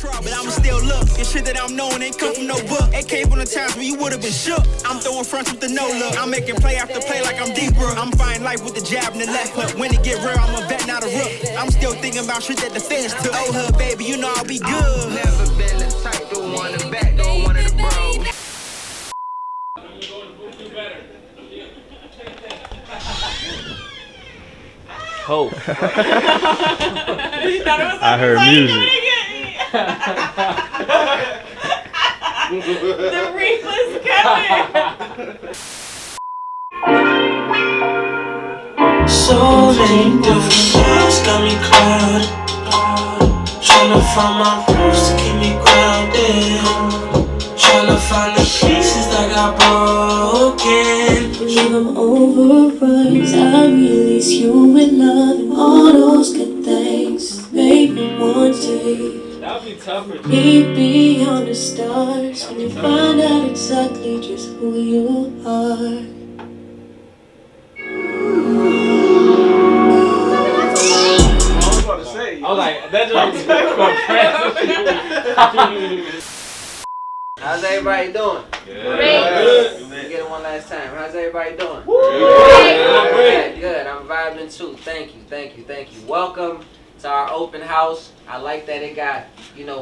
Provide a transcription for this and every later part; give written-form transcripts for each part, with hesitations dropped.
fraud, but I'ma still look. This shit that I'm knowing ain't come from no book. It came from the times when you would've been shook. I'm throwing fronts with the no look. I'm making play after play like I'm deeper. I'm fighting life with the jab and the left hook. When it get real, I'm a vet, not a rook. I'm still thinking about shit that the fans took. Oh, hood, baby, you know I'll be good. Never been the type to want to back, don't want it to bro. Ho. I heard music. The Reekless Kevin. So many different clouds got me clouded. Tryna find my roots to keep me grounded. Tryna find the pieces that got broken. Leave them overruns. I release you with love and all those good things. Maybe one day That'll be tougher. be beyond the stars when you find out exactly just who you are. I was like, that's what How's everybody doing? Great. Let me get it one last time. How's everybody doing? Great. Good. I'm vibing too. Thank you. Welcome to our open house. I like that it got,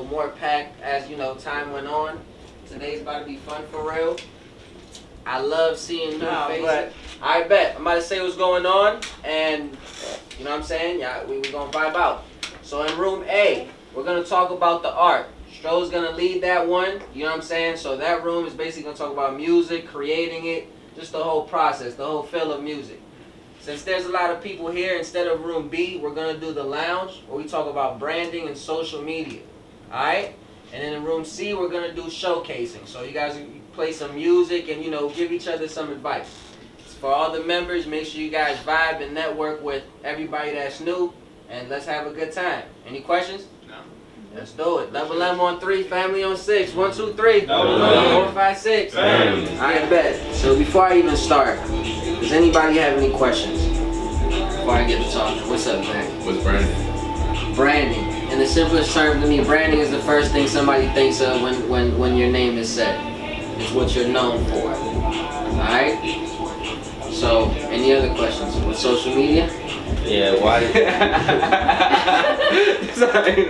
more packed as, time went on. Today's about to be fun for real. I love seeing new faces. I bet. I'm about to say what's going on, and you know what I'm saying? Yeah, we gonna vibe out. So in room A, we're gonna talk about the art. Stro's gonna lead that one, you know what I'm saying? So that room is basically gonna talk about music, creating it, just the whole process, the whole feel of music. Since there's a lot of people here, instead of room B, we're gonna do the lounge, where we talk about branding and social media. Alright? And then in room C, we're gonna do showcasing. So you guys play some music and, give each other some advice. For all the members, make sure you guys vibe and network with everybody that's new, and let's have a good time. Any questions? No. Let's do it. Double M on 3, family on 6. 1, 2, 3. Double M. 4, 5, 6. I bet. So before I even start, does anybody have any questions? Before I get to talking, what's up, man? What's branding? Branding. In the simplest terms to me, branding is the first thing somebody thinks of when your name is said. It's what you're known for. Alright? So, any other questions? With social media? Yeah, why? Sorry,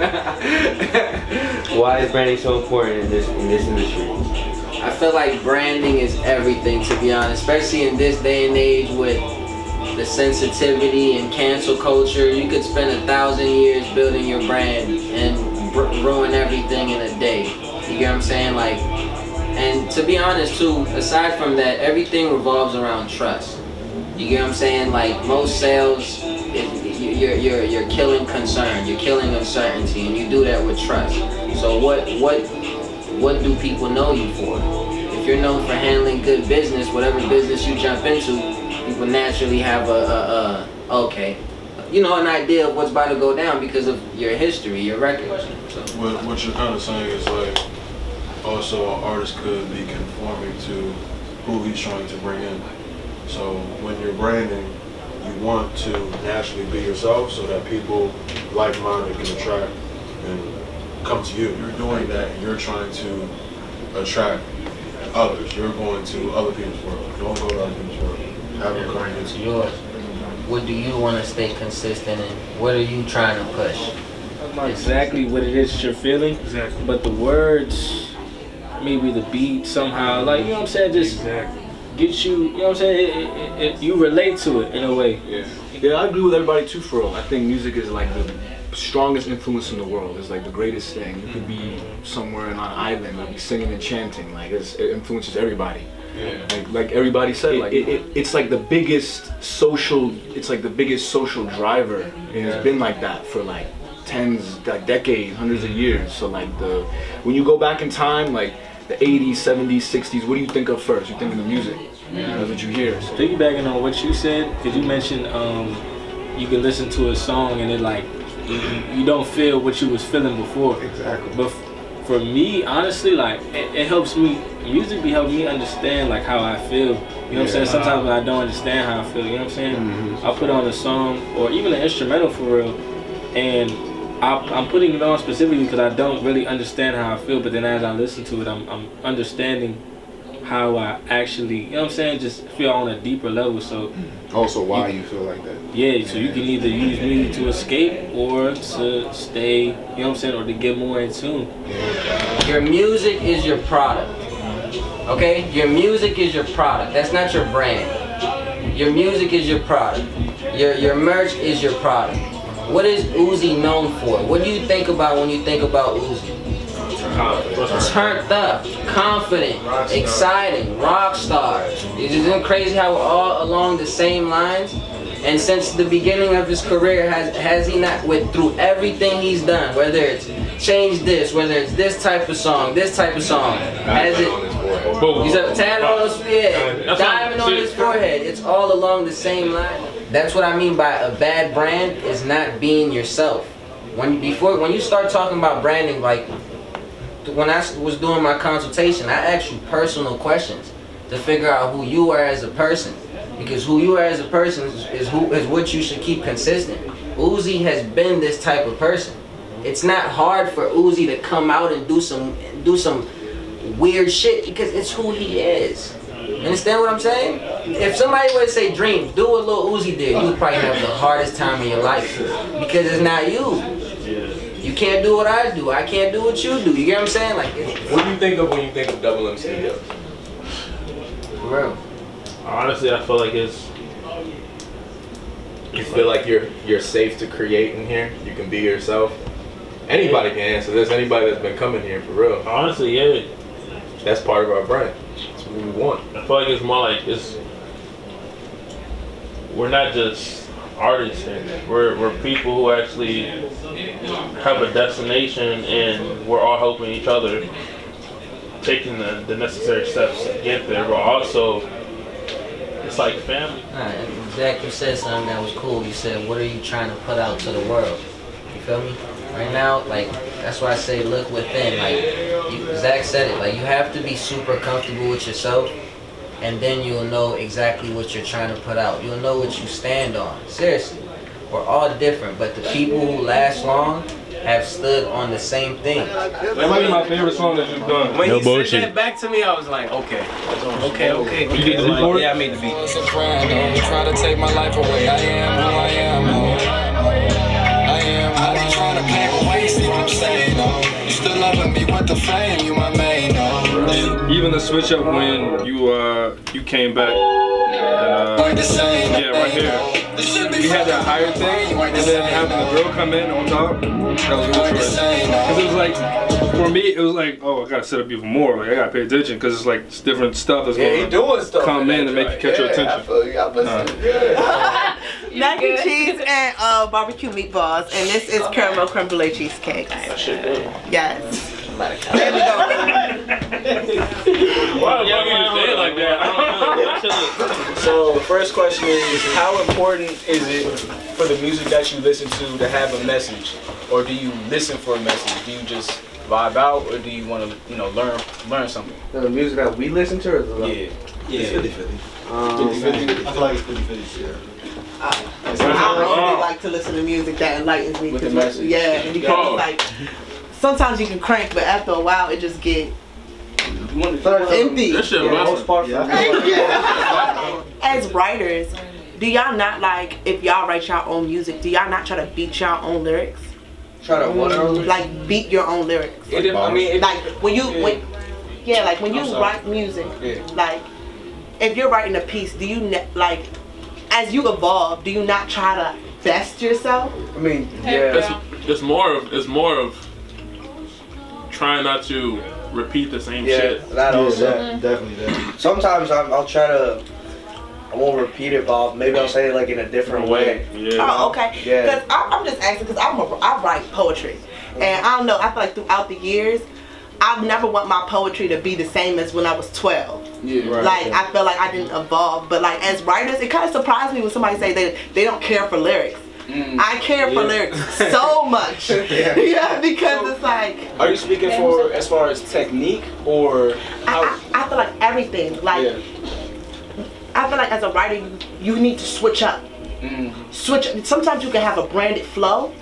Why is branding so important in this industry? I feel like branding is everything, to be honest, especially in this day and age with the sensitivity and cancel culture. You could spend 1,000 years building your brand and ruin everything in a day. You get what I'm saying? And to be honest too, aside from that, everything revolves around trust. You get what I'm saying? Most sales, you're killing concern, you're killing uncertainty, and you do that with trust. So what do people know you for? If you're known for handling good business, whatever business you jump into, people naturally have an idea of what's about to go down because of your history, your record. So, What you're kind of saying is also an artist could be conforming to who he's trying to bring in. So when you're branding, you want to naturally be yourself so that people like-minded can attract and come to you. You're doing that and you're trying to attract others. You're going to other people's world. Don't go to other people's world. Have them come into yours. What do you want to stay consistent in? What are you trying to push? Not exactly what it is that you're feeling, but the words, maybe the beat somehow, you know what I'm saying, just get you, you know what I'm saying, you relate to it in a way. Yeah, I agree with everybody too, for real. I think music is the strongest influence in the world. It's the greatest thing. You could be somewhere on an island and be singing and chanting. It influences everybody. Yeah. Like everybody said, it's the biggest social. It's the biggest social driver, and it's been like that for decades, hundreds of years. So when you go back in time, the 80s, 70s, 60s, what do you think of first? You think of the music. That's what you hear. So. Piggybacking on what you said, because you mentioned you can listen to a song and it you don't feel what you was feeling before. Exactly. But for me, honestly, it helps me. Music be helping me understand how I feel. You know what I'm saying? Sometimes when I don't understand how I feel, you know what I'm saying? I'll put on a song or even an instrumental for real, and I'm putting it on specifically because I don't really understand how I feel, but then as I listen to it, I'm understanding how I actually, you know what I'm saying, just feel on a deeper level. So also why you feel like that. yeah, so you can either use music to escape or to stay, you know what I'm saying, or to get more in tune. Your music is your product. Okay? Your music is your product. That's not your brand. Your music is your product. Your merch is your product. What is Uzi known for? What do you think about when you think about Uzi? Turned up, confident, exciting, rock star. Isn't it crazy how we're all along the same lines? And since the beginning of his career, has he not, through everything he's done, whether it's change this, whether it's this type of song, has it? He's a tat on his forehead, diamond on his forehead. It's all along the same line. That's what I mean by a bad brand is not being yourself. When you start talking about branding, like when I was doing my consultation, I asked you personal questions to figure out who you are as a person. Because who you are as a person is what you should keep consistent. Uzi has been this type of person. It's not hard for Uzi to come out and do some weird shit because it's who he is. Understand what I'm saying? If somebody would say dreams, do what Lil Uzi did, you would probably have the hardest time of your life because it's not you. You can't do what I do. I can't do what you do. You get what I'm saying? Like, what do you think of when you think of Double M Studios? For real. Honestly, I feel like it's. You feel like you're safe to create in here. You can be yourself. Anybody can answer this. Anybody that's been coming here for real. Honestly, yeah. That's part of our brand. That's what we want. I feel like it's more like we're not just artists here. We're people who actually have a destination, and we're all helping each other, taking the necessary steps to get there. But also, it's like family. Alright, Zach, you said something that was cool. You said, what are you trying to put out to the world? You feel me? Right now, like, that's why I say look within. Like, Zach said it, like, you have to be super comfortable with yourself, and then you'll know exactly what you're trying to put out. You'll know what you stand on. Seriously. We're all different, but the people who last long have stood on the same thing. That might be my favorite song that you've done. When he said that back to me, I was like, okay. You did the beat for it? Yeah, I made the beat. Try to take my life away. I am who I am. I am. I be trying to pave a way. See what I'm saying? You still loving me with the fame. You my main. Even the switch up when you came back. Yeah, right here. We had that higher thing, and then having the girl come in on top. That was a good choice. Because it was like, for me, it was like, oh, I gotta set up even more. Like I gotta pay attention because it's like it's different stuff that's going to come in and make you catch your attention. Mac and cheese and barbecue meatballs, and this is caramel creme brulee cheesecake. Yes. There we go. Why the fuck you say it like that? I don't know. So the first question is, how important is it for the music that you listen to have a message, or do you listen for a message? Do you just vibe out, or do you want to, learn something? The music that we listen to, or the It's 50-50. I feel like it's 50-50. I don't really like to listen to music that enlightens me. With the message. Yeah, because like sometimes you can crank, but after a while it just get empty. This shit As writers, do y'all not like, if y'all write your own music, do y'all not try to beat your own lyrics? Try to what? Like beat your own lyrics. Like when you write music, like if you're writing a piece, do you like, as you evolve, do you not try to best yourself? I mean, yeah. It's more of trying not to repeat the same shit. That also. Definitely. Sometimes I won't repeat it, but maybe I'll say it like in a different way. Yeah. Oh, okay. Yeah. Because I'm just asking because I write poetry, and I don't know. I feel like throughout the years, I've never want my poetry to be the same as when I was 12. Yeah. Right. Like I feel like I didn't evolve, but like as writers, it kind of surprised me when somebody say they don't care for lyrics. I care for lyrics so much. Yeah, because it's like. Are you speaking for as far as technique or? I feel like everything. Like I feel like as a writer, you need to switch up. Switch. Sometimes you can have a branded flow,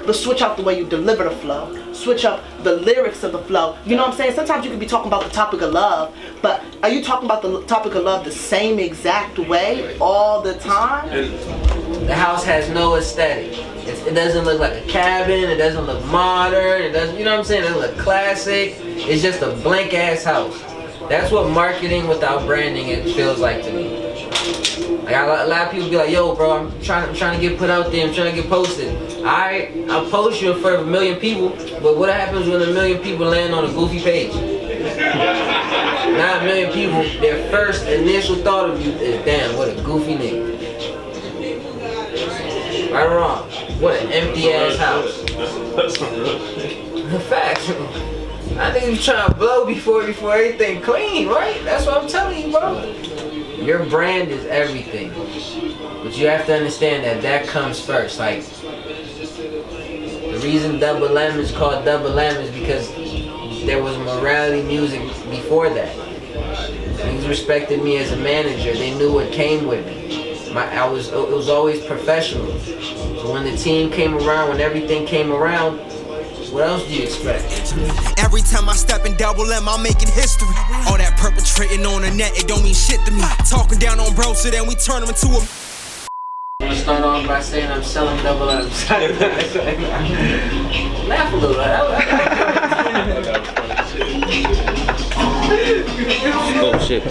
but switch out the way you deliver the flow. Switch up the lyrics of the flow. You know what I'm saying? Sometimes you can be talking about the topic of love, but are you talking about the topic of love the same exact way all the time? The house has no aesthetic. It doesn't look like a cabin. It doesn't look modern. It doesn't. You know what I'm saying? It doesn't look classic. It's just a blank ass house. That's what marketing without branding it feels like to me. Like a lot of people be like, yo, bro, I'm trying to get put out there. I'm trying to get posted. I'll post you in front of 1 million people, but what happens when 1 million people land on a goofy page? Not 1 million people, their first initial thought of you is, damn, what a goofy nigga. Right or wrong? What an empty ass house. That's not real. Facts. I think you trying to blow before everything clean, right? That's what I'm telling you, bro. Your brand is everything, but you have to understand that comes first. Like, the reason Double M is called Double M is because there was morality music before that. Things respected me as a manager. They knew what came with me. It was always professional. So when the team came around, when everything came around, what else do you expect? Every time I step in Double M, I'm making history. All that perpetrating on the net, it don't mean shit to me. Talking down on bro, so then we turn them into a... I'm gonna start off by saying I'm selling Double M. Laugh a little. Oh shit.